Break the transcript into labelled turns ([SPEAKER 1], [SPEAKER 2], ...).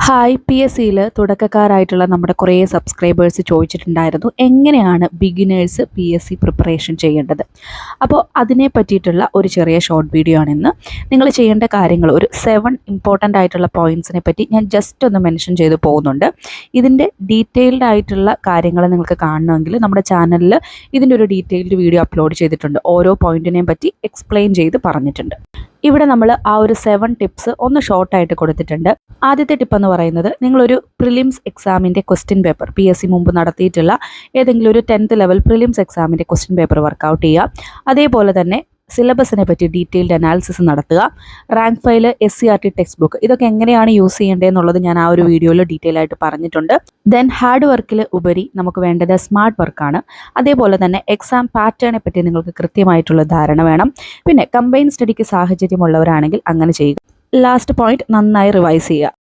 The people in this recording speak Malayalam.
[SPEAKER 1] ഹായ് പി എസ് സിയിൽ തുടക്കക്കാരായിട്ടുള്ള നമ്മുടെ കുറേ സബ്സ്ക്രൈബേഴ്സ് ചോദിച്ചിട്ടുണ്ടായിരുന്നു എങ്ങനെയാണ് beginners P S C preparation ചെയ്യേണ്ടത്. അപ്പോൾ അതിനെ പറ്റിയിട്ടുള്ള ഒരു ചെറിയ ഷോർട്ട് വീഡിയോ ആണിന്ന്. നിങ്ങൾ ചെയ്യേണ്ട കാര്യങ്ങൾ ഒരു 7 ഇമ്പോർട്ടൻ്റ് ആയിട്ടുള്ള പോയിൻറ്റ്സിനെ പറ്റി ഞാൻ ജസ്റ്റ് ഒന്ന് മെൻഷൻ ചെയ്ത് പോകുന്നുണ്ട്. ഇതിൻ്റെ ഡീറ്റെയിൽഡ് ആയിട്ടുള്ള കാര്യങ്ങൾ നിങ്ങൾക്ക് കാണണമെങ്കിൽ നമ്മുടെ ചാനലിൽ ഇതിൻ്റെ ഒരു ഡീറ്റെയിൽഡ് വീഡിയോ അപ്ലോഡ് ചെയ്തിട്ടുണ്ട്. ഓരോ പോയിൻറ്റിനെയും പറ്റി എക്സ്പ്ലെയിൻ ചെയ്ത് പറഞ്ഞിട്ടുണ്ട്. ഇവിടെ നമ്മൾ ആ ഒരു 7 ടിപ്സ് ഒന്ന് ഷോർട്ടായിട്ട് കൊടുത്തിട്ടുണ്ട്. ആദ്യത്തെ ടിപ്പ് എന്ന് പറയുന്നത്, നിങ്ങളൊരു പ്രിലിംസ് എക്സാമിൻ്റെ question paper P S C മുമ്പ് നടത്തിയിട്ടുള്ള ഏതെങ്കിലും ഒരു 10th ലെവൽ പ്രിലിംസ് എക്സാമിൻ്റെ ക്വസ്റ്റ്യൻ പേപ്പർ വർക്കൗട്ട് ചെയ്യുക. അതേപോലെ തന്നെ സിലബസിനെ പറ്റി ഡീറ്റെയിൽഡ് അനാലിസിസ് നടത്തുക. Rank file, SCERT text book, ഇതൊക്കെ എങ്ങനെയാണ് യൂസ് ചെയ്യേണ്ടതെന്നുള്ളത് ഞാൻ ആ ഒരു വീഡിയോയിൽ ഡീറ്റെയിൽ ആയിട്ട് പറഞ്ഞിട്ടുണ്ട്. ദെൻ ഹാർഡ് വർക്കിൽ ഉപരി നമുക്ക് വേണ്ടത് സ്മാർട്ട് വർക്കാണ്. അതേപോലെ തന്നെ എക്സാം പാറ്റേണെ പറ്റി നിങ്ങൾക്ക് കൃത്യമായിട്ടുള്ള ധാരണ വേണം. പിന്നെ കമ്പൈൻ സ്റ്റഡിക്ക് സാഹചര്യമുള്ളവരാണെങ്കിൽ അങ്ങനെ ചെയ്യുക. ലാസ്റ്റ് പോയിന്റ്, നന്നായി റിവൈസ് ചെയ്യുക.